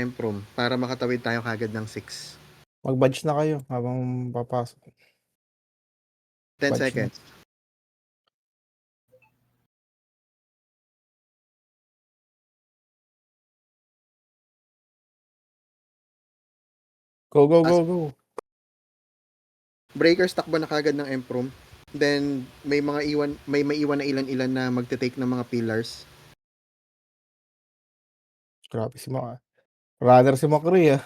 Emprom para makatawid tayo kagad ng 6. Mag-badge na kayo habang papasok. 10 Badge na. seconds. Go, go, go, go. Breakers takbo na kagad ng Emprom. Then may maiwan na ilan-ilan na magte-take ng mga pillars. Grabe si Maka. Rather si Makri ah.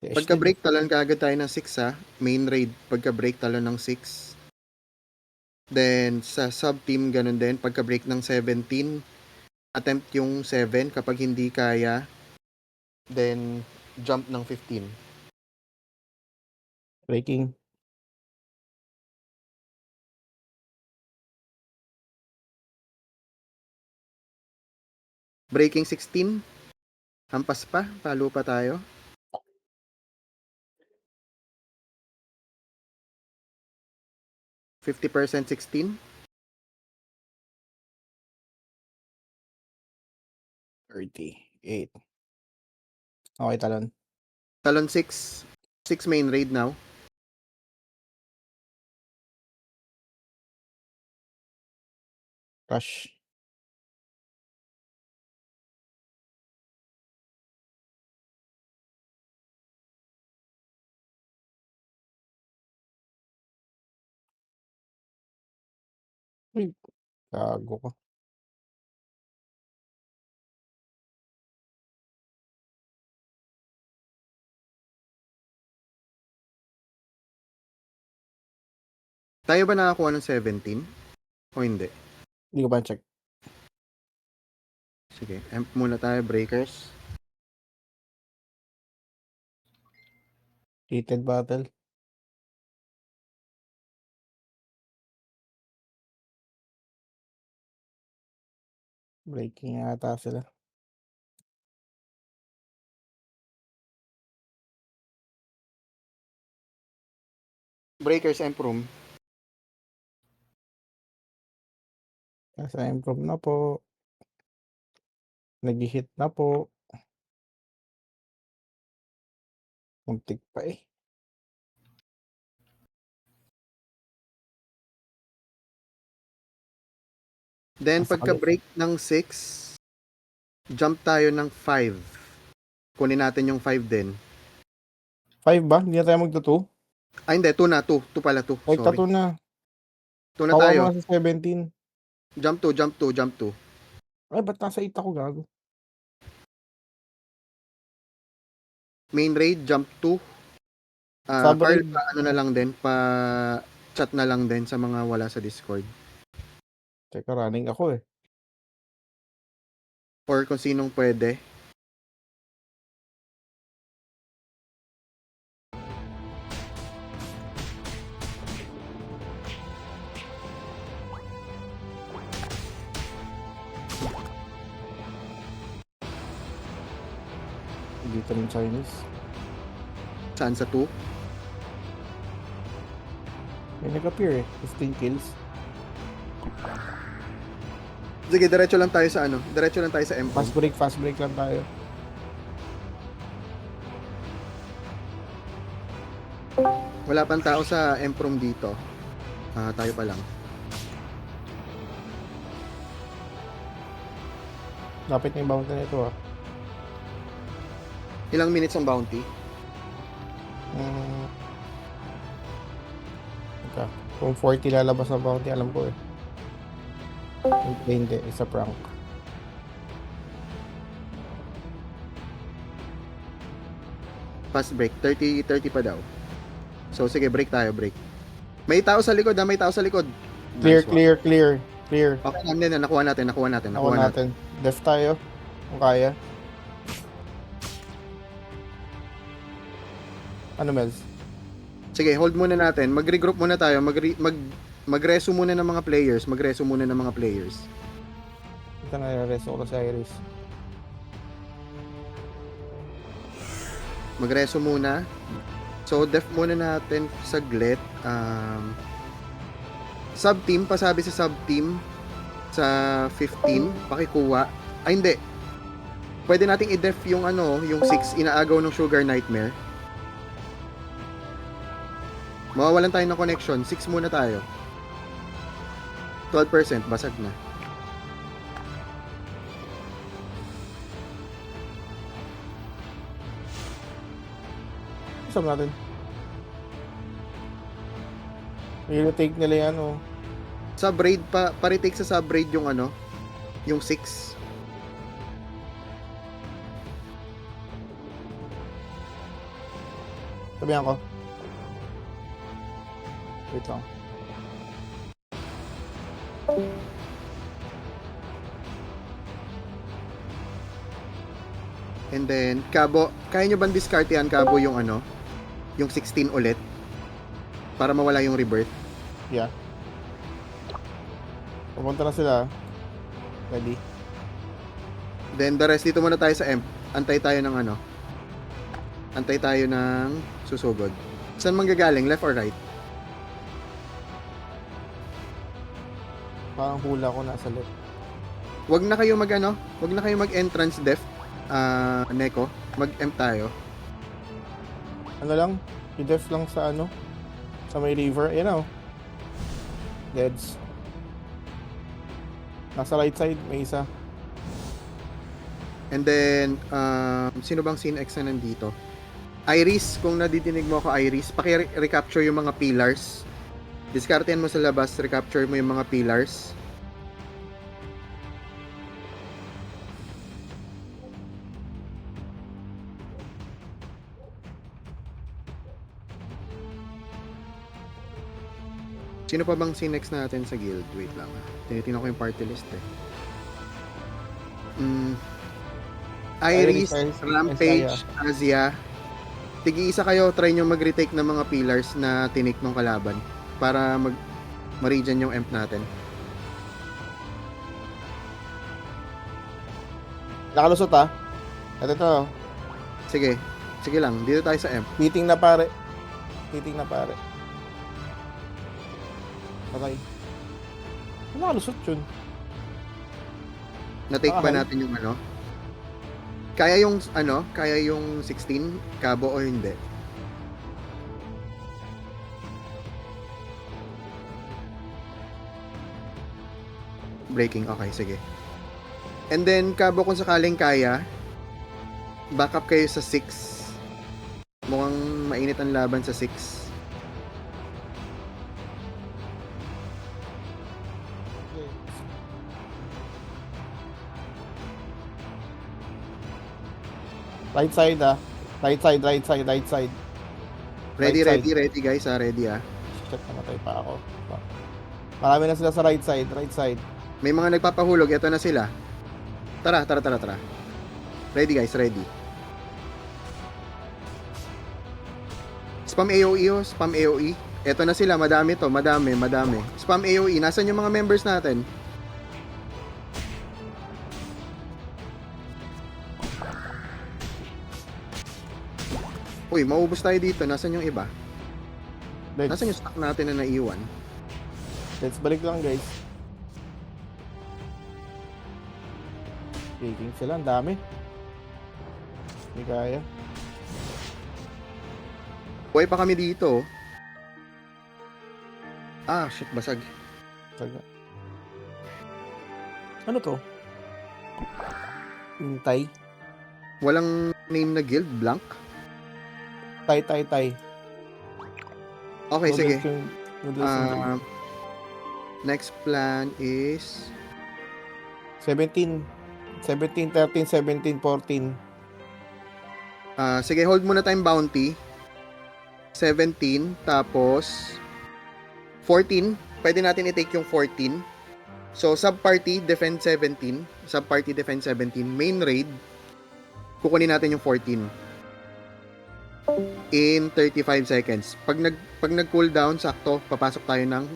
Pagka-break talon kaagad tayo ng 6 ha. Main raid pagka-break talon ng 6. Then sa sub-team ganun din. Pagka-break ng 17, attempt yung 7. Kapag hindi kaya, then jump ng 15. Breaking. Breaking 16. Hampas pa. Palo pa tayo. %, 16. 38. Okay, talon. Talon 6. 6 main raid now. Rush. Uy, gago ko. Tayo ba nakakuha ng 17? O hindi? Hindi ko pa check. Sige, amp muna tayo, breakers. Heated battle. Breaking yata sila. Breakers, amp room. Nasa improve na po. Nag-hit na po. Muntik pa eh. Then, Nasa pagka-break ng 6, jump tayo ng 5. Kunin natin yung 5 din. 5 ba? Hindi na tayo magto-2? Ay, hindi. 2 na. 2. 2 pala 2. Ay, Sorry. tattoo na. 2 na Kawa tayo. mo sa 17. Jump 2, jump 2, jump 2. Ay, ba't nasa 8 ako gago? Main raid, jump 2. Sub-raid. Carl, ano na lang din, pa-chat na lang din sa mga wala sa Discord. Teka, running ako eh. Or kung sinong pwede. Dito ng Chinese. Saan sa 2? May nag-appear eh. 15 kills. Sige, diretso lang tayo sa ano. Diretso lang tayo sa MP. Fast break lang tayo. Wala pang tao sa M-Prom dito. Tayo pa lang. Lapit na yung bounty na ito ah. Ilang minutes ang bounty? Teka. Kung 40 lalabas ang bounty, alam ko eh. Hindi, isa prank. Fast break. 30 pa daw. So, sige, break tayo, break. May tao sa likod, may tao sa likod. Clear, Nice one. clear. Okay, nakuha natin. Nakuha natin. Left tayo. Kung kaya. Ano, Mels? Sige, hold muna natin. Mag-regroup muna tayo. Mag-reso muna ng mga players. Ito na reso ko sa Iris. Mag-reso muna. So, def muna natin saglit. Sub-team, pasabi sa sub-team sa 15, pakikuha. Ay, hindi. Pwede nating i-def yung yung 6, inaagaw ng Sugar Nightmare. Mawawalan tayo ng connection. 6 muna tayo. 12%, basag na. Saan natin? I-retake nila yan, oh. Sub-raid pa, pa-retake sa sub-raid yung yung 6. Sabihan ko. Wait lang. And then, Kabo, kaya nyo bang discard yan, Kabo, yung yung 16 ulit? Para mawala yung rebirth. Yeah. Pupunta na sila. Ready? Then, the rest, dito muna tayo sa Emp. Antay tayo ng Antay tayo ng susugod. Saan manggagaling? Left or right? Parang hula ko nasa left. Wag na kayo wag na kayo mag-entrance def. Neko, mag-emp tayo. Ano lang? I-def lang sa sa may river. Ayan, oh. Deads. Nasa right side, may isa. And then, sino bang scene X na nandito? Iris, kung nadidinig mo ako, Iris, paki-recapture yung mga pillars. Diskartehan mo sa labas, recapture mo yung mga pillars. Sino pa bang sinex natin sa guild? Wait lang. Tinitingnan ko yung party list eh. Iris, Rampage, Azia. Tigi-isa kayo, try nyo mag-retake ng mga pillars na tinik ng kalaban para ma-regen yung emp natin. Nakalusot, ah. Ito. Sige. Sige lang. Dito tayo sa emp. Meeting na pare. Patay. Nakalusot yun. Na-take ba natin yung Kaya yung 16 Kabo o hindi? Breaking, okay, sige. And then, Kabo, kung sakaling kaya, backup kayo sa 6. Mukhang mainit ang laban sa 6. Right side, ah. Right side. Ready, Right side. ready guys, ready Shit, namatay pa ako. Marami na sila sa right side. May mga nagpapahulog, eto na sila. Tara. Ready guys, ready. Spam AOE, spam AOE. Eto na sila, madami. Spam AOE, nasan yung mga members natin? Uy, maubos tayo dito. Nasaan yung iba? Nasaan yung stock natin na naiwan? Let's balik lang, guys. Taking sila, ang dami. Hindi kaya. Buhay pa kami dito. Shit, basag. Taga. Ano to? Hintay? Walang name na guild, blank? Tay. Okay, sige. Noodles yung Next plan is 17, 13, 17, 14. sige, hold muna tayong bounty. 17, tapos 14. Pwede natin i-take yung 14. So, sub-party, defend 17. Sub-party, defend 17. Main raid, kukunin natin yung 14. In 35 seconds. Pag nag-cooldown, sakto, papasok tayo ng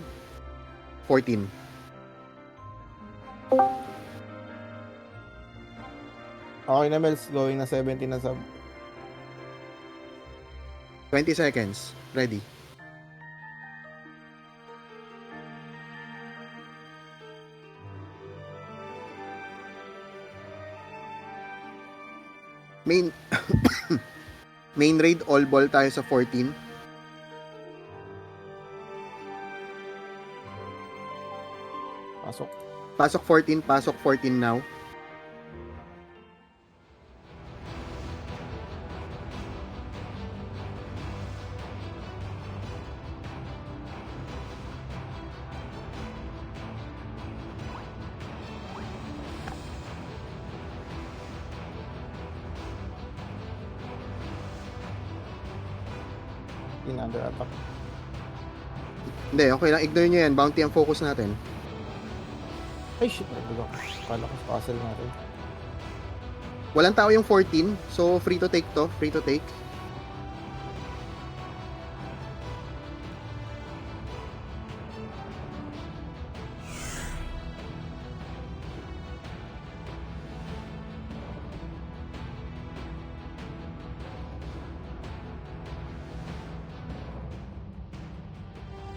14. Okay na, Mels. Going na 17 na sub. 20 seconds. Ready. Main main raid all ball tayo sa 14. Pasok. Pasok 14 now. In under attack. Hindi, okay lang. Ignore nyo yan. Bounty ang focus natin. Ay, shit. Nagulok. Kala ko sa castle natin. Walang tao yung 14. So, free to take to. Free to take.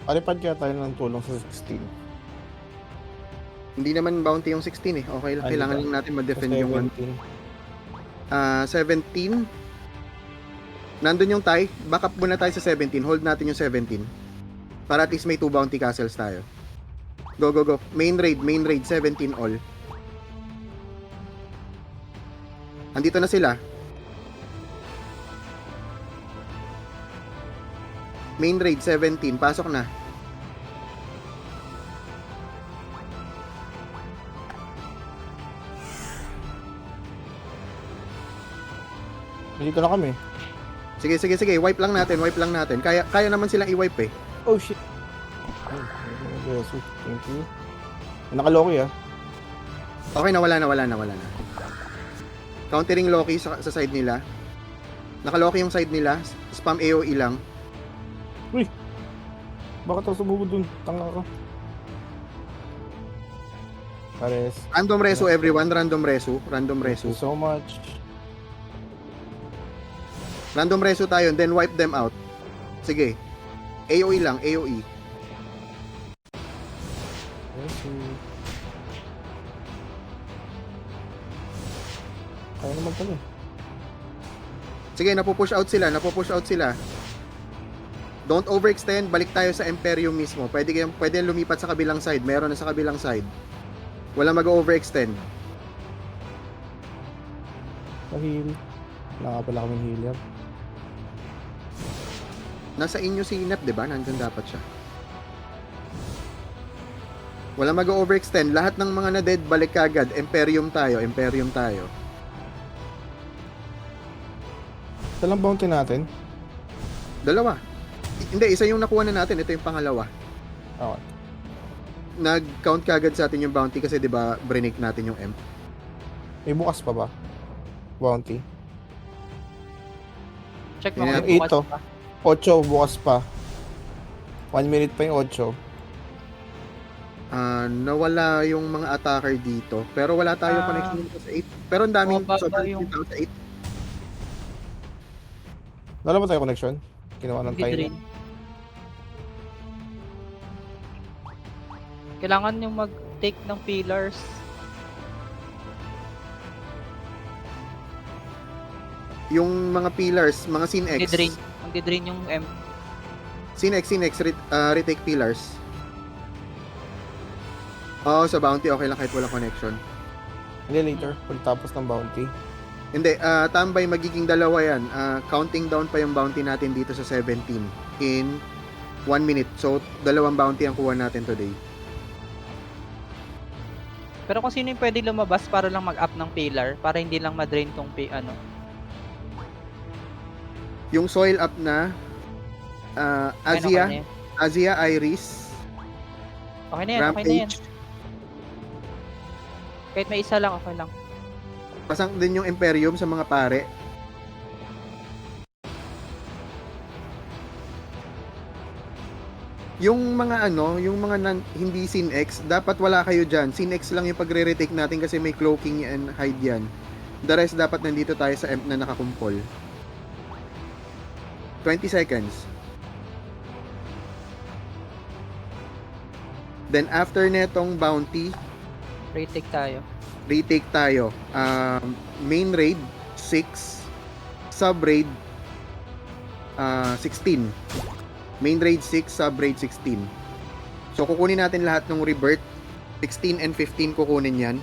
Palipad kaya tayo ng tulong sa 16. Hindi naman bounty yung 16 eh. Okay lang. Ay, Kailangan diba? lang natin Sa ma-defend yung 17. 17. Nandun yung tie. Back up muna tayo sa 17. Hold natin yung 17. Para at least may 2 bounty castles tayo. Go, go, go. Main raid. 17 all. Andito na sila. Main raid 17. Pasok na. Dito na kami. Sige. Wipe lang natin. Kaya naman silang i-wipe eh. Oh, shit. Ay, Jesus. Thank you. Nakaloki ah. Okay, nawala na. Countering Loki sa side nila. Nakaloki yung side nila. Spam AoE lang. Bakit ako sumugod dun? Tanga ka. Pares. Random reso everyone. Random reso. Thank you so much. Random reso tayo. Then wipe them out. Sige. AoE lang. AoE. Yes, kaya naman pala eh. Sige, napupush out sila. Don't overextend, balik tayo sa Imperium mismo. Pwede lumipat sa kabilang side. Meron na sa kabilang side. Walang mag-overextend. Pa-heal. Wala nga pala kaming healer. Nasa inyo si Nep, 'di ba? Nandun dapat siya. Walang mag-overextend. Lahat ng mga na-dead, balik kagad. Imperium tayo. Dalang bounty natin. Dalawa. Hindi, isa yung nakuha na natin. Ito yung pangalawa. Okay. Nag-count kagad sa atin yung bounty kasi 'di ba, break natin yung M. May bukas pa ba? Bounty. Check mo Yan. kung bukas Ito. pa. 8 bukas pa. 1 minute pa yung 8. Nawala yung mga attacker dito. Pero wala tayo connection dito sa 8. Pero ang daming baba yung yung- sa 8. Wala ba tayo connection? Ginawa ng Hindi time. drain. Kailangan yung mag-take ng pillars. Yung mga pillars, mga Sin X. Magdi-drain yung M. Sin X, retake pillars. Oo, sa bounty okay lang kahit walang connection. Hindi later. Pagtapos ng bounty. Hindi, tambay magiging dalawa yan. Counting down pa yung bounty natin dito sa 17 in 1 minute. So, 2 bounty ang kuha natin today. Pero kung sino yung pwede lumabas para lang mag-up ng pillar, para hindi lang ma-drain tong Yung soil up na, Okay Azia, Iris, na yan. Rampage. Kahit may isa lang, okay lang. Pasang din yung Imperium sa mga pare. Yung mga hindi Sin X, dapat wala kayo dyan. Sin X lang yung pagre-retake natin kasi may cloaking and hide yan. The rest dapat nandito tayo sa M na nakakumpol. 20 seconds. Then after netong bounty, Retake tayo. retake tayo. Main raid 6. sub raid 16. Main raid 6, sub raid 16. So kukunin natin lahat ng rebirth. 16 and 15 kukunin yan.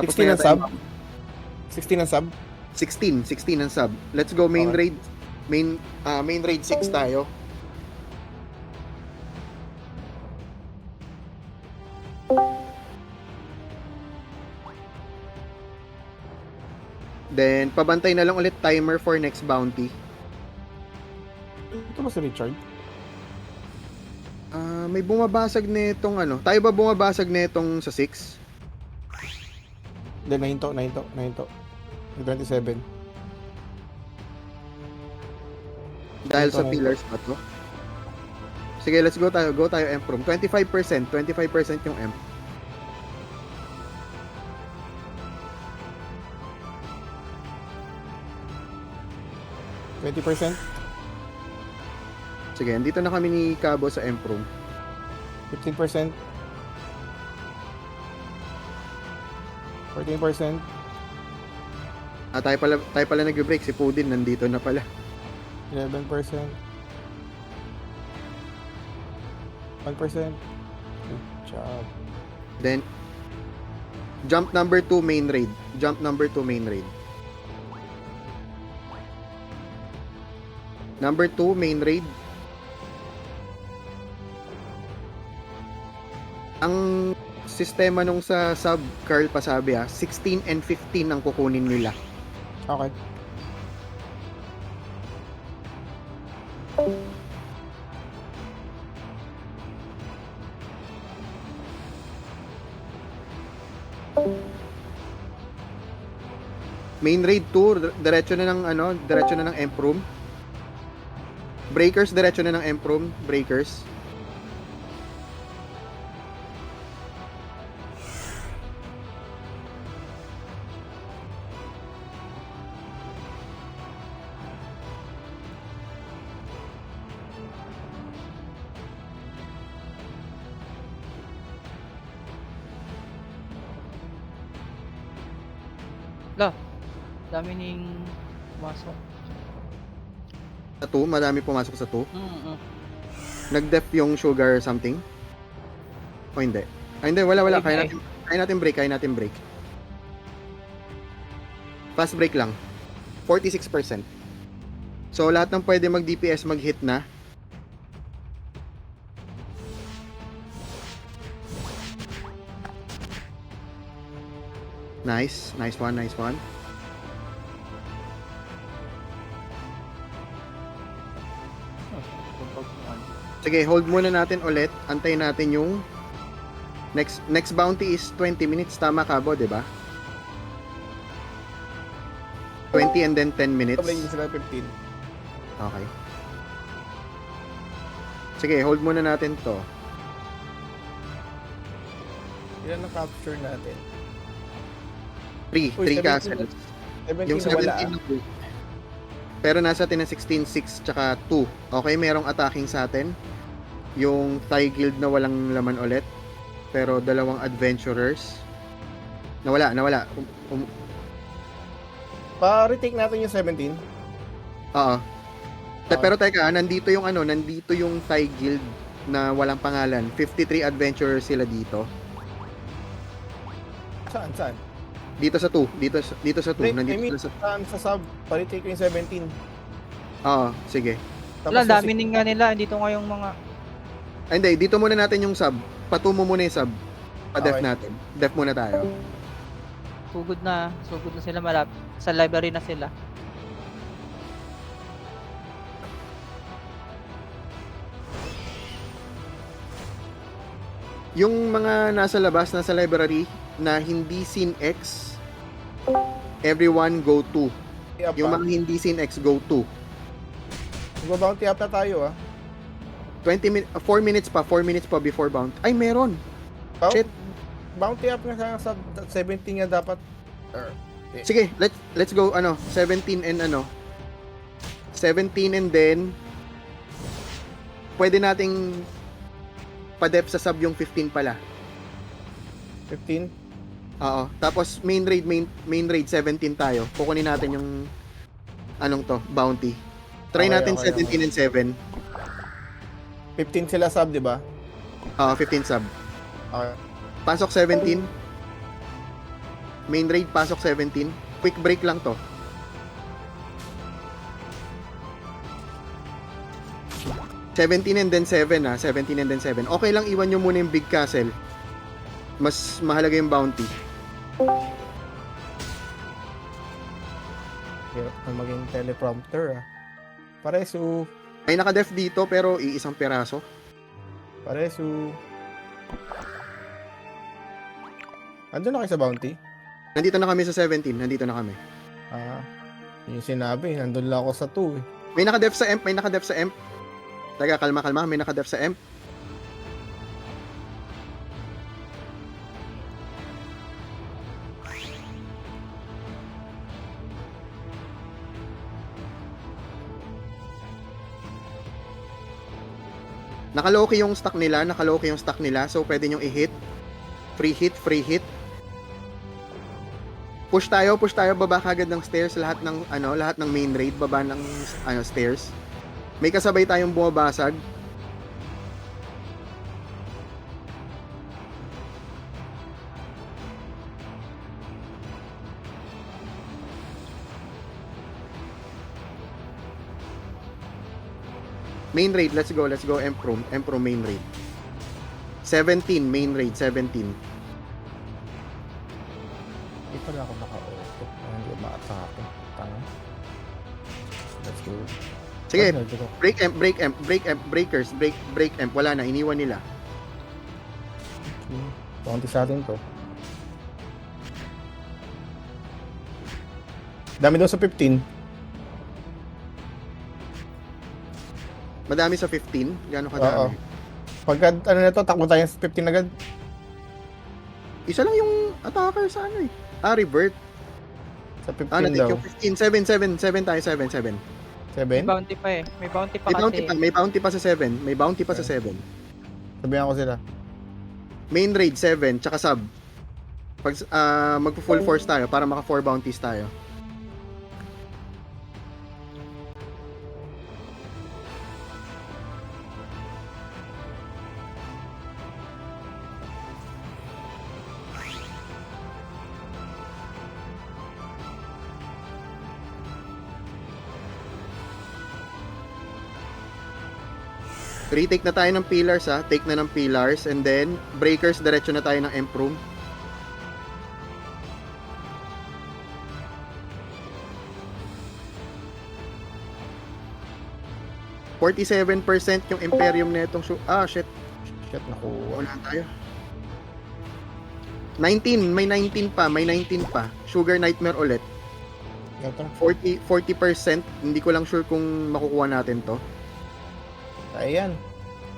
16 ang sub? 16 ang sub? 16 ang sub. Let's go main Okay. raid. Main raid 6 tayo. Then pabantay na lang ulit timer for next bounty. Ito ba si Richard? May bumabasag nitong ano. Tayo ba bumabasag nitong sa 6? Hindi, nahinto. May 27. Dahil sa Ito, pillars pa to. Sige, let's go tayo. Go tayo Emp room. 25%. 25% yung Emp. %20? Sige, andito na kami ni Cabo sa Emp room. 15%? 14%? Tayo pala nag-break. Si Pudin nandito na pala. 11%? 1%? Good job. Then, jump number 2 main raid. Jump number 2 main raid. Number 2 main raid. Ang sistema nung sa sub, Carl pasabi 16 and 15 ang kukunin nila. Okay. Main raid 2, diretso na ng Emp room. Breakers, diretso na ng Emp room. Breakers. Dami ning pumasok. Sa 2, madami pumasok sa 2. Nag-def yung sugar something? O hindi? Hindi, wala. Okay. Kaya natin break. Fast break lang. 46%. So, lahat ng pwede mag-DPS mag-hit na. Nice one. Sige, hold muna natin ulit. Antayin natin yung next bounty is 20 minutes. Tama ka, Bo, diba? 20 and then 10 minutes. Tabling sila 15. Okay. Sige, hold muna natin to. Ilan ang capture natin? 3 Uy, 3 castles. 17 Yung na wala 17 na 2. Pero nasa atin na 16, 6, tsaka 2. Okay, merong attacking sa atin. Yung Thai Guild na walang laman ulit. Pero dalawang adventurers. Nawala. Pa-retake natin yung 17. Oo. Pero teka, nandito yung Thai Guild na walang pangalan. 53 adventurers sila dito. Saan? Dito sa 2. Dito sa 2. Nandito sila sa... Saan sa sub? Pa-retake ko yung 17. Oo, sige. Wala, yung dami ning nga nila. Dito nga yung mga... Ay, hindi, dito muna natin yung sub. Patumo muna yung sub. Pa-def Okay. natin. Def muna tayo. Sugod na sila malapit. Sa library na sila. Yung mga nasa labas, nasa library, na hindi scene X, everyone go to. Up Yung pa. mga hindi scene X, go to. Mag-bounty up na tayo 4 minutes pa before bounty. Ay, meron. Shit. Bounty up na sa 17 nga dapat. Sige, let's go 17 and 17 and then pwede nating pa-def sa sub yung 15 pala. 15? Oo. Tapos main raid 17 tayo. Kukunin natin yung anong to, bounty. Try Okay, natin okay, 17 and 7. 15 sila sub, di ba? 15 sub. Okay. Pasok 17. Main raid pasok 17. Quick break lang to. $17 and then 7 17 and then 7. Okay lang iwan nyo muna yung big castle. Mas mahalaga yung bounty. Hirap na maging teleprompter ah. Paresu. May naka-def dito pero iisang peraso. Paresu. Andun na kayo sa bounty? Nandito na kami sa 17. Nandito na kami. Ah, yung sinabi, nandun lang ako sa 2 eh. May naka-def sa emp. May naka-def sa emp. Taga, kalma. May naka-def sa emp. Nakaloki yung stock nila, so pwede nyo i-hit. Free hit. Push tayo, baba kagad ng stairs, lahat ng main raid, baba ng stairs. May kasabay tayong bumabasag. Main raid, let's go Empro main raid. 17 main raid, 17. Hindi pala ako naka-auto. Hindi ma-atake. Tanga. Let's go. Sige, Ano, dito? break emp, wala na, iniwan nila. Bounty sa atin to. Dami daw sa 15. Madami sa 15, gaano Oo. kadami? Pagka ano na to, takbo tayo sa 15 agad. Isa lang yung attacker sa revert. Sa 15 Natik daw. yung 15, 7 tayo, 7. May 7? bounty pa eh. May bounty pa kasi. May bounty pa sa 7. Sabihan ko sila. Main raid 7, tsaka sub. Pag magpo-full force tayo para maka 4 bounties tayo. Retake na tayo ng pillars take na ng pillars, and then breakers, diretso na tayo ng emp room. %47% yung Imperium na itong shit, Nakuha. wala tayo. 19, may 19 pa. Sugar Nightmare ulit. Ito. 40%, hindi ko lang sure kung makukuha natin to. Ayan.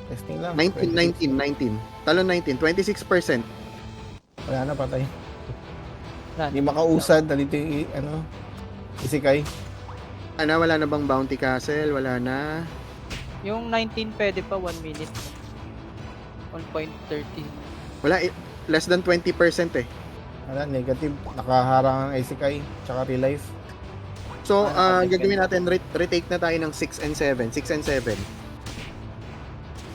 Testing lang. 19. Talon 19, 26%. Wala na, patay. Wala. Hindi makausad. Dito yung, isikay. Wala na bang bounty castle? Wala na. Yung 19 pwede pa 1 minute. 1.30. Wala, less than 20% eh. Wala, negative. Nakaharang ang isikay. Tsaka relife. So, Nakatake gagawin natin, retake na tayo ng 6 and 7.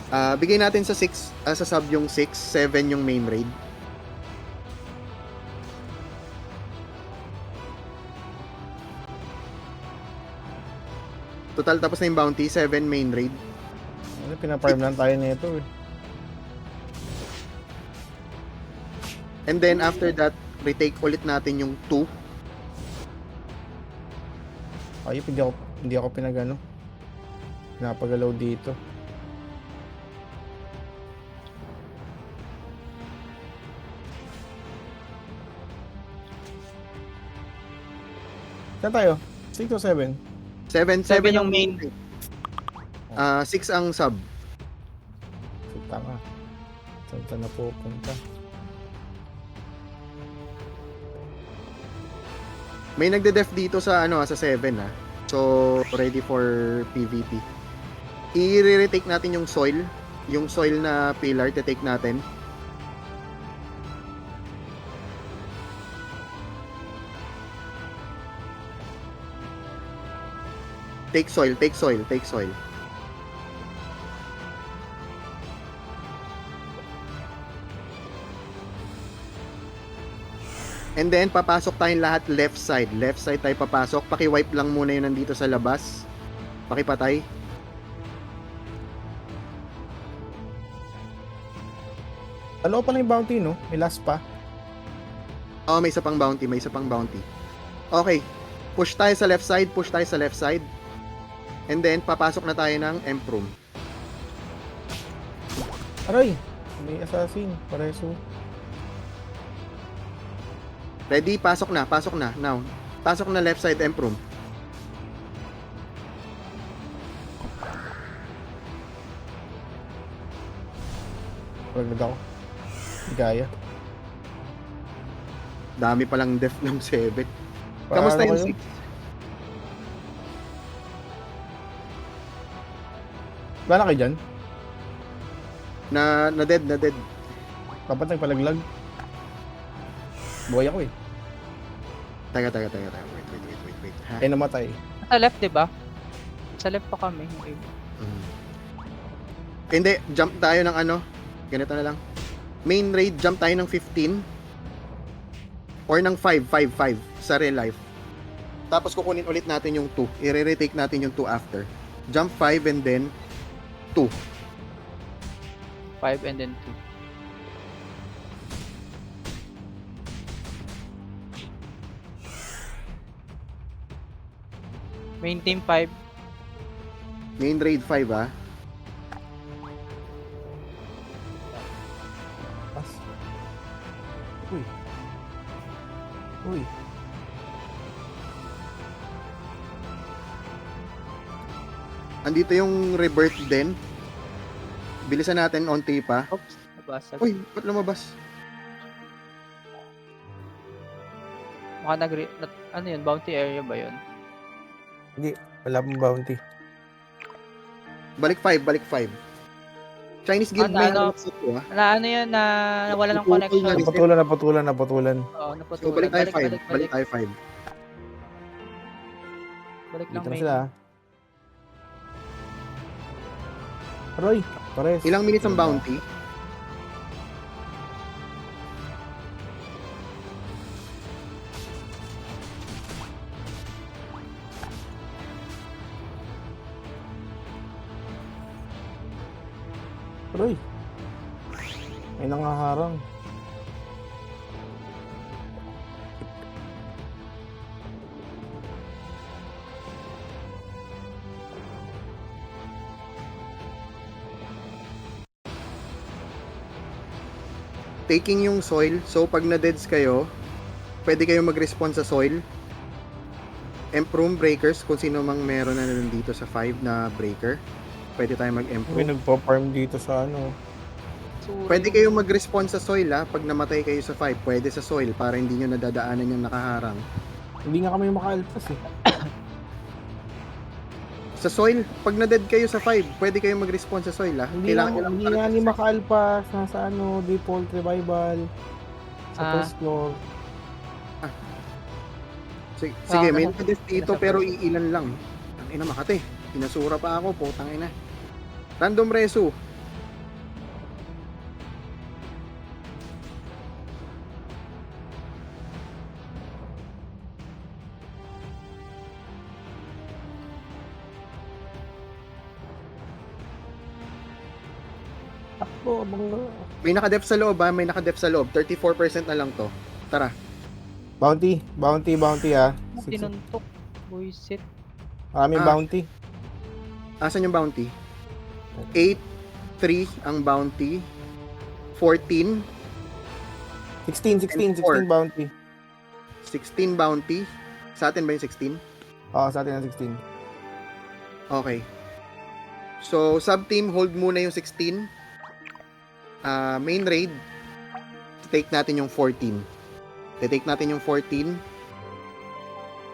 Bigay natin sa 6, sa sub yung 6, 7 yung main raid. Total tapos na yung bounty, 7 main raid. Pinaparm lang tayo nito eh. And then after that, retake ulit natin yung 2. Ayop, hindi ako pinagano. Pinapagalaw dito. Saan tayo? 6 o 7? 7 7 yung yung main. 6 ang sub. Tama. Saan na pupunta? May nagde-def dito sa sa 7 So ready for PvP. I-retake natin yung soil na pillar, te-take natin. Take soil, take soil, take soil. And then, papasok tayong lahat left side. Left side tayo papasok. Paki-wipe lang muna yun nandito sa labas. Pakipatay. Ano pa lang yung bounty, no? May last pa. Oh, may isa pang bounty, may isa pang bounty. Okay. Push tayo sa left side, push tayo sa left side. And then, papasok na tayo ng Emp Room. Aray! May assassin. Pareso. Ready? Pasok na, pasok na. Now, pasok na left side Emp Room. Paglag ako. Hindi kaya. Dami palang def ng 7. Kamusta Paano yung kayo? 6? Wala na kayo dyan? Na dead, na dead. Dapat nagpalaglag. Buhay ako eh. Taga. Wait. Ha? Ay namatay. Sa left, di ba? Sa left pa kami. Okay. Hindi, jump tayo ng ano. Ganito na lang. Main raid, jump tayo ng 15. Or ng 5 sa real life. Tapos kukunin ulit natin yung 2. I-retake natin yung 2 after. Jump 5 and then 2. 5 and then 2. Main team 5. Main raid 5 ah. Pas. Uy. Uy. Andito yung rebirth din. Bilisan natin onti pa. Oops. Nabasag. Uy, ba't lumabas? Maka ano yun? Bounty area ba yun? Hindi. Wala pong bounty. Balik 5. Chinese guild Ano, main ano? raid 2 ah. Na ano yun? Na nawala ng Putol connection. na. Naputulan. Oo, So naputulan. balik tayo 5. Balik tayo 5. Balik lang Dito na main. sila. Roy, pares. Ilang minutes ang bounty? Roy. May nangaharang. Taking yung soil. So pag na-deads kayo, pwede kayo mag-respawn sa soil. Emp Room breakers, kung sino mang meron na nandito sa 5 na breaker, pwede tayo mag-emp May room. nagpa-farm dito sa ano. Pwede kayo mag-respawn sa soil ha, pag namatay kayo sa 5, pwede sa soil para hindi nyo nadadaanan yung nakaharang. Hindi nga kami makaalpas eh. Sa soil, pag na-dead kayo sa 5, pwede kayo mag-respawn sa soil ha. Hindi nga ni makaalpas. Nasa ano, default revival. Sa Ah. first floor. Sige, may nasa- na-death dito nasa pero first. iilan lang. Ang ina Makate, pinasura pa ako, putang ina. Random resu. Ako, abang May naka-def sa loob ha, may naka-def sa loob. 34% na lang to. Tara. Bounty ah. Tinuntok. Buisit. Maraming Ah. bounty. Asan yung bounty? 8, 3 ang bounty. 14, 16 bounty. 16 bounty. Sa atin ba yung 16? Oo, sa atin ang 16. Okay. So, sub-team, hold muna yung 16. Main raid, take natin yung 14. Take natin yung 14.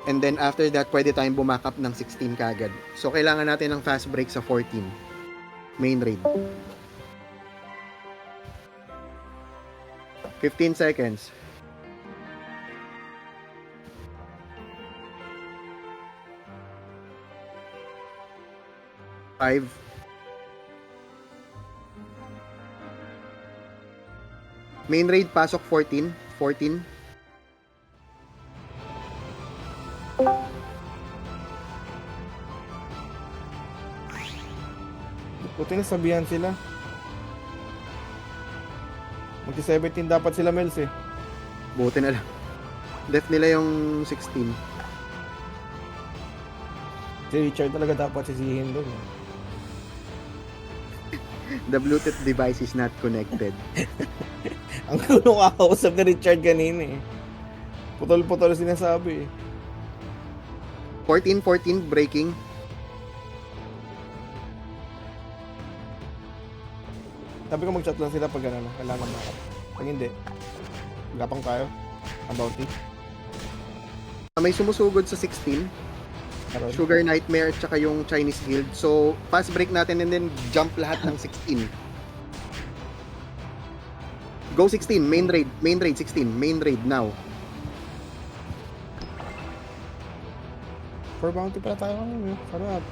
And then after that, pwede tayong bumack up ng 16 kagad. So, kailangan natin ng fast break sa 14. Main raid. 15 seconds. 5. Main raid, pasok 14. 14. Buti na sabihan sila. Magti-17 dapat sila, Mels eh. Buti na lang. Def nila yung 16. Si Richard talaga dapat sisihin doon. The Bluetooth device is not connected. Ang kuno kakausap ni Richard kanina eh. Putol-putol sinasabi eh. 14 breaking. Sabi ko mag-chat lang sila pag ano, kailangan mo. Pag hindi, gapang tayo. Ang bounty. May sumusugod sa 16. Karon. Sugar Nightmare at saka yung Chinese Guild. So, fast break natin and then jump lahat ng 16. Go 16, main raid 16, main raid now. For bounty pala tayo ngayon eh. Sarap.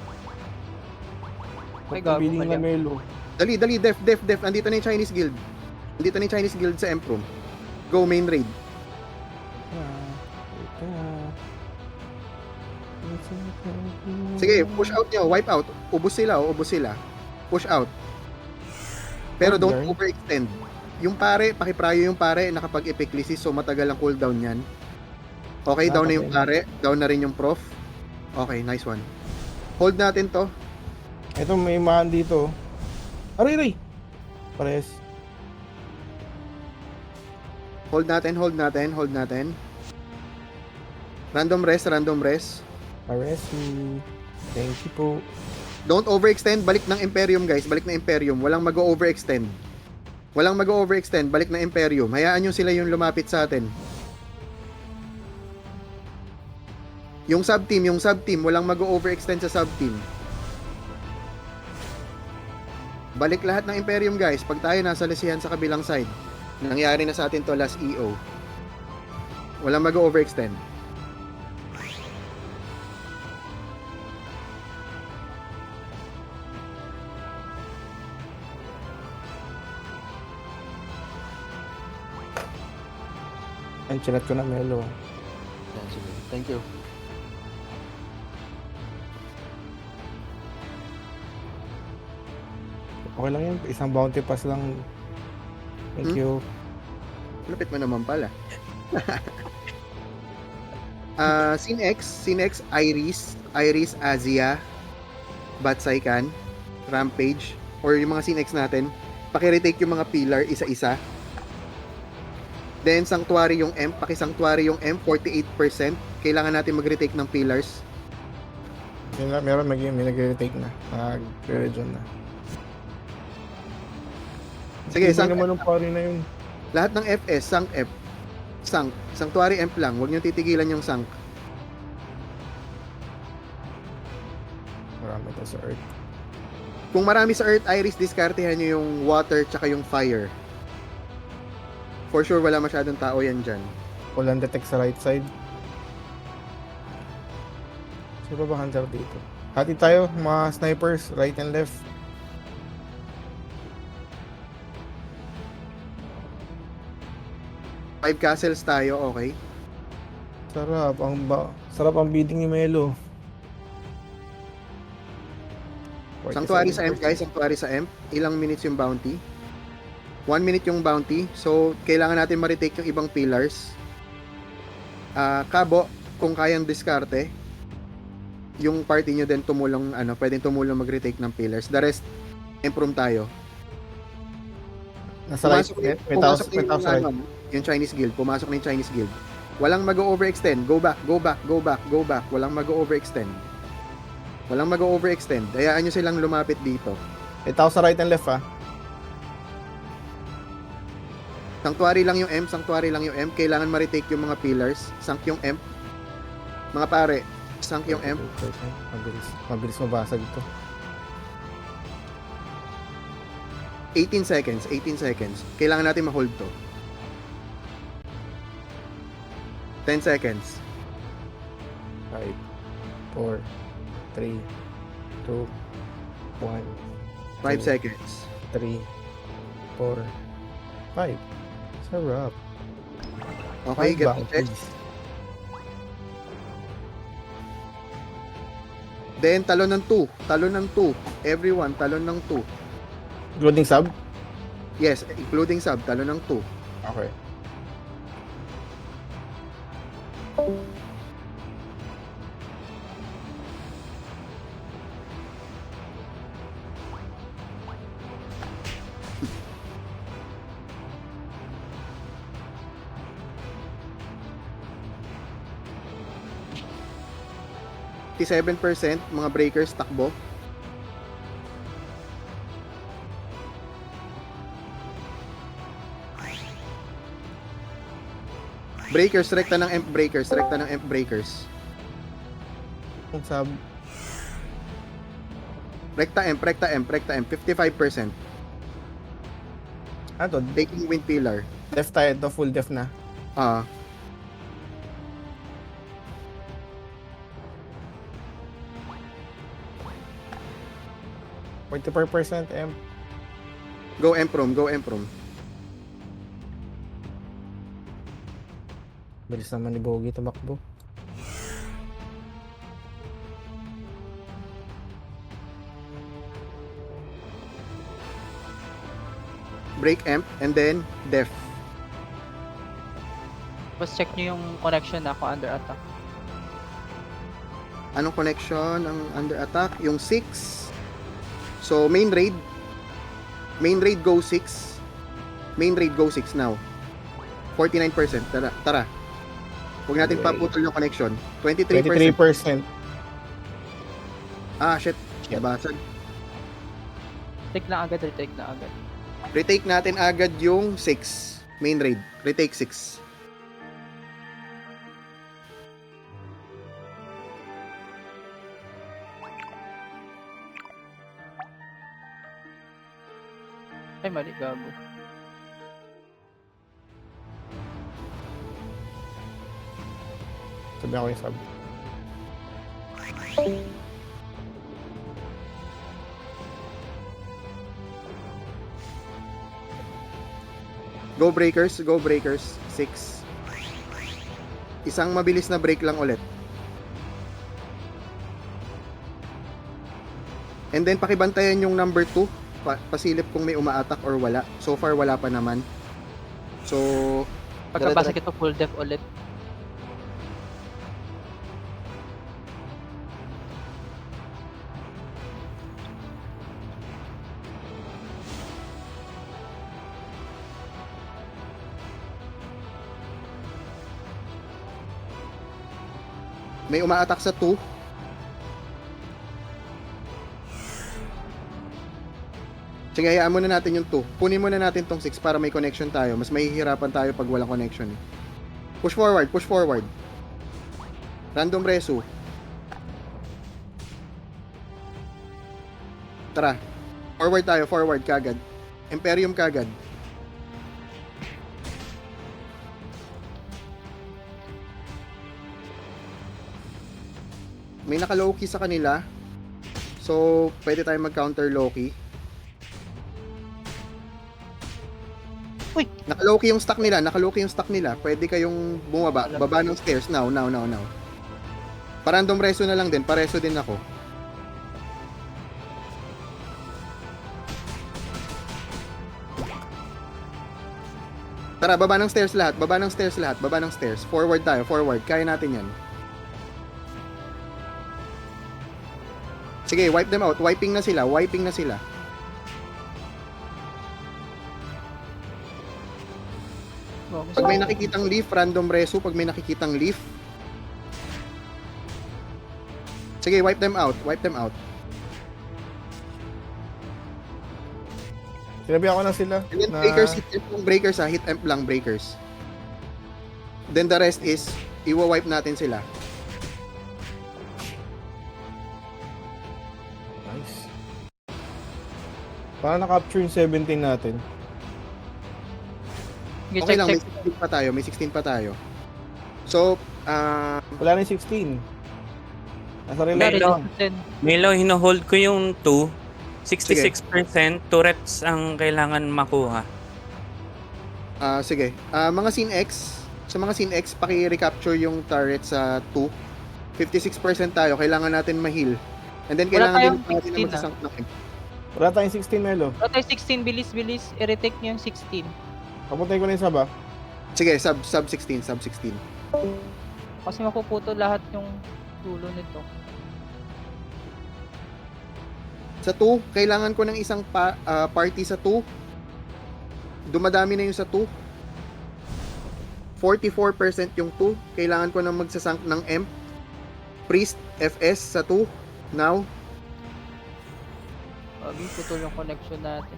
Ay, gago Biling pala. na Melo. Dali, def. Andito na yung Chinese Guild. Andito na yung Chinese Guild sa Emperor. Go main raid. Sige, push out nyo, wipe out. Ubus sila. Push out. Pero don't Learn. overextend. Yung pare, pakiprayo yung pare, nakapag-epiclesis, so matagal ang cooldown yan. Okay, down na yung pare, down na rin yung prof. Okay, nice one. Hold natin to. Ito may man dito. Aray! Pares. Hold natin. Random rest. Pares me. Thank you po. Don't overextend, balik ng Imperium guys, balik ng Imperium. Walang mag-overextend. Balik ng Imperium. Hayaan nyo sila yung lumapit sa atin. Yung sub-team, walang mag-overextend sa sub-team. Balik lahat ng Imperium guys, pag tayo nasa lesihan sa kabilang side. Nangyari na sa atin to last EO. Walang mag-overextend. Ang chinat ko na Melo. Thank you. Okay lang yan. Isang bounty pass lang. Thank you. Lapit mo naman pala. Sinex, Iris, Azia, Batsaikan, Rampage, or yung mga Sinex natin, paki-retake yung mga pillar isa-isa. Then, Sanctuary yung M, paki-Sanctuary yung M, 48%. Kailangan natin mag-retake ng pillars. Meron may nag-retake na. Nag-region na. Sige, Iba Sanct naman ng pari na yun. Lahat ng FS, Sanct F, Sanctuary M lang, huwag nyo titigilan yung Sanct. Marami to sa Earth. Kung marami sa Earth, Iris, diskartehan nyo yung water tsaka yung fire. For sure, wala masyadong tao yan dyan. Walang detect sa right side. Sino ba hunter dito? Hati tayo, mga snipers, right and left. Five castles tayo, okay? Sarap ang bidding ni Melo. Sanctuary sa M, guys. Sanctuary sa M. Ilang minutes yung bounty? 1 minute yung bounty. So, kailangan natin ma-retake yung ibang pillars. Kabo, kung kayang diskarte, yung party nyo din tumulong, pwedeng tumulong mag-retake ng pillars. The rest, improve tayo. Nasa right, Pumasok may tao sa right. Yung Chinese Guild. Pumasok na yung Chinese Guild. Walang mag-overextend. Go back. Walang mag-overextend. Hayaan nyo silang lumapit dito. May tao sa right and left ah. Sanctuary lang yung M. Kailangan ma-retake yung mga pillars. Sank yung M. Mga pare, sank yung M. Mabilis mabasag ito. 18 seconds. Kailangan natin ma-hold to. 10 seconds. 5, 4, 3, 2, 1, 5 2, seconds. 3, 4, 5. Sarap. Okay, 5 get to check. bounties. Then, talon ng 2. Talon ng 2. Everyone, talon ng 2. Including sub? Yes, including sub, talon ng 2. Okay. %, mga breakers takbo. Breakers, rekta ng amp breakers, rekta ng amp breakers. Yung sub, Rekta amp, 55%. ano to? Taking wind pillar. Def tayo to, full def na. Ah, 44% M. go emprom, go emprom. Bilis naman ni Bogi tumakbo. Break amp, and then def. Tapos check nyo yung connection na kung under attack. Anong connection ang under attack? Yung 6. So, main raid go 6. Main raid go 6 now. 49%. Tara. Huwag natin Okay. paputol yung connection. 23%. 23%. Ah, shit. Shit. Nabasag. Retake na agad. Retake natin agad yung 6. Main raid. Retake 6. Ay, mali, gago. Sabi ako yung sub. Go breakers. 6. Isang mabilis na break lang ulit. And then pakibantayan yung number 2. Pasilip kung may umaatak or wala. So far wala pa naman. So Pagkabasag ito, full def ulit. may umaatak sa 2. Sige, hayaan muna natin yung 2. Kunin muna natin tong 6 para may connection tayo. Mas mahihirapan tayo pag walang connection. Push forward. Random resu. Tara. Forward kagad. Imperium kagad. May naka-low-key sa kanila. So, pwede tayo mag-counter low-key. Uy! Naka-low-key yung stock nila. Pwede kayong bumaba. Baba ng stairs. Now. Parandom reso na lang din. Pareso din ako. Tara, baba ng stairs lahat. Forward tayo. Kaya natin yan. Sige, wipe them out. Wiping na sila. Pag may nakikitang leaf, random reso. Pag may nakikitang leaf. Sige, wipe them out. Sinabi ako na sila. And then na breakers, hit amp lang breakers ha. Hit amp lang breakers. Then the rest is, iwa-wipe natin sila. Nice. Para na-capture yung 17 natin. Sige, Okay check. lang, may 16 pa tayo. So, Wala na yung 16. Nasa relay. Meron Melo. din. Melo, hinohold ko yung 2. 66% turrets ang kailangan makuha. Sige. Mga Scene X, sa mga Scene X, paki-recapture yung turret sa 2. 56% tayo, kailangan natin ma-heal. And then Wala kailangan din tayong natin na 16, magsasunk ng imp. Wala tayong 16, Melo. Wala tayo 16, bilis. I-retake nyo yung 16. Papuntay ko na yung saba. Sige, sub 16. Kasi mapuputo lahat yung dulo nito. Sa 2, kailangan ko ng isang party sa 2. Dumadami na yung sa 2. 44% yung 2. Kailangan ko na magsasunk ng imp. Priest, FS sa 2. Now. Pagi, putol yung connection natin.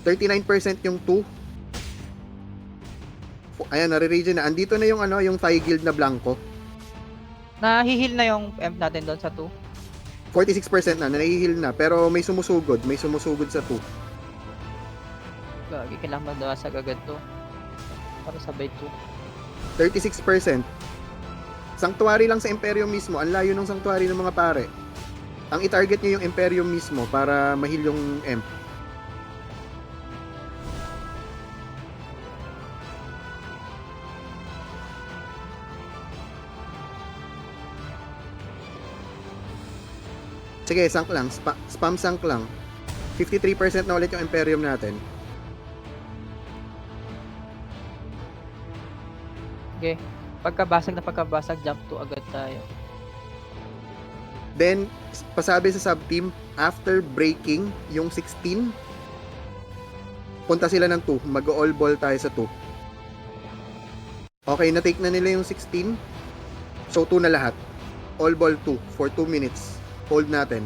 39% yung 2. Ayan, nare-regen na. Andito na yung yung Thigh Guild na blanco. Nahihil na yung M natin doon sa 2. 46% na, nahihil na. Pero may sumusugod sa 2. Gagi, kailangan madawasag agad to. Para sabay 2. 36%. Sanctuary lang sa Imperium mismo. Ang layo ng Sanctuary ng mga pare. Ang i-target nyo yung Imperium mismo para mahil yung Imp. Sige, sank lang. Spam sank lang. 53% na ulit yung Imperium natin. Okay. Pagkabasag, jump to agad tayo. Then, pasabi sa sub-team, after breaking yung 16, punta sila ng 2. Mag-all ball tayo sa 2. Okay, na-take na nila yung 16. So, 2 na lahat. All ball 2 for 2 minutes. Hold natin.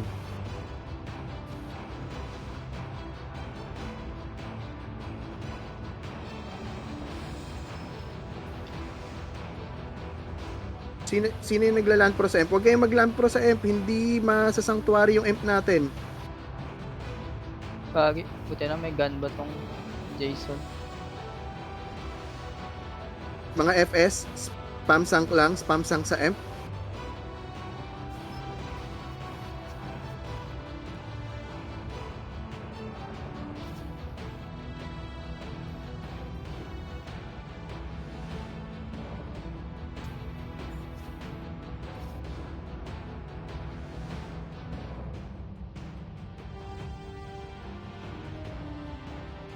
Sino yung nagla-land pro sa Emp? Huwag kayong mag-land pro sa Emp. Hindi masasanctuary yung Emp natin. Gagi, buti na may gun ba tong Jason? Mga FS, spam sank lang. Spam sank sa Emp.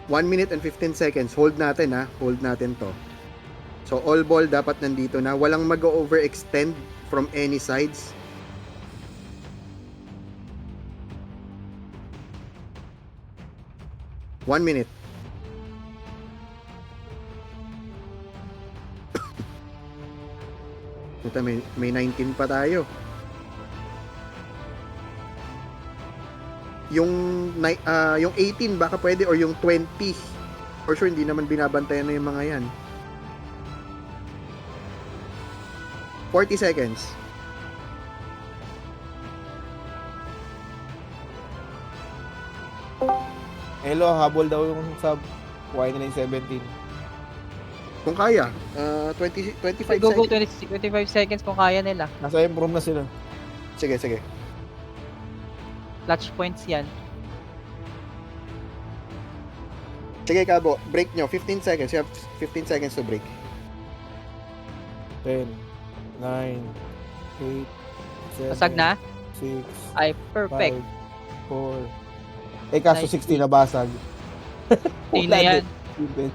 One minute and 15 seconds. Hold natin ha. Hold natin to. So all ball dapat nandito na. Walang mag-overextend from any sides. One minute. Ito, may 19 pa tayo. Yung 18 baka pwede or yung 20. For sure hindi naman binabantayan na yung mga yan. 40 seconds. Hello, habol daw yung sub. Kuhain nila yung 17. Kung kaya, 25 Go, seconds. 25 seconds kung kaya nila. Nasa room na sila. Sige, sige. Clutch points yan. Sige, Kabo, break nyo. 15 seconds. You have 15 seconds to break. 10, 9, 8, 7, Basag na? 6, Ay, perfect. 5, 4. Kaso 16 na basag. Hindi na yan. din.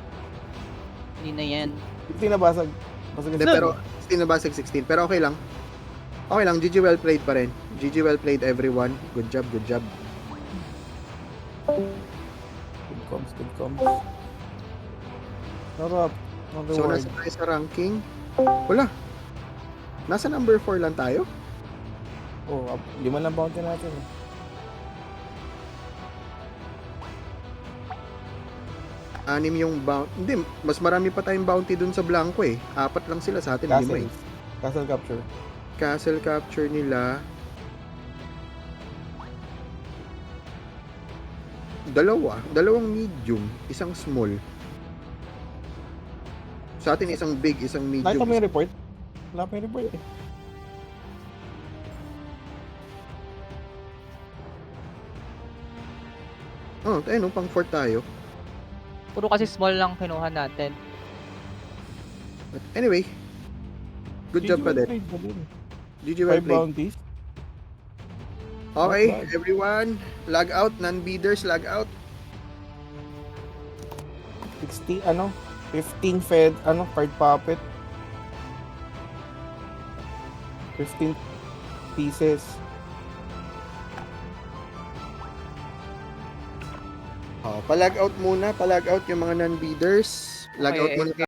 Hindi na yan. 16 na basag. Basag Hindi, na. pero 16 na ba? 16. Pero okay lang. Okay lang. GG well played pa rin. GG well played everyone. Good job, good job. Good comms. Sarap. Ang So, reward. nasa tayo sa ranking. Wala. Nasa number 4 lang tayo. Oh, 5 lang bounty natin. Anim yung bounty. Hindi, mas marami pa tayong bounty dun sa Blanco eh. 4 lang sila sa atin. 5 Castle. eh. Castle capture. Castle capture nila. Dalawang medium, isang small. Sa atin isang big, isang medium. Nakita mo yung report? Wala pa yung report eh. Oh, ayun, pang 4 tayo. Puro kasi small lang kinuha natin. But anyway, good job pa din. trade ba din? GG well 5 played. bounties. Okay, Not bad. everyone, log out, non-bidders, log out. 15 fed card puppet. 15 pieces. Oh, palag out muna, palag out yung mga non-bidders. Log out Okay. muna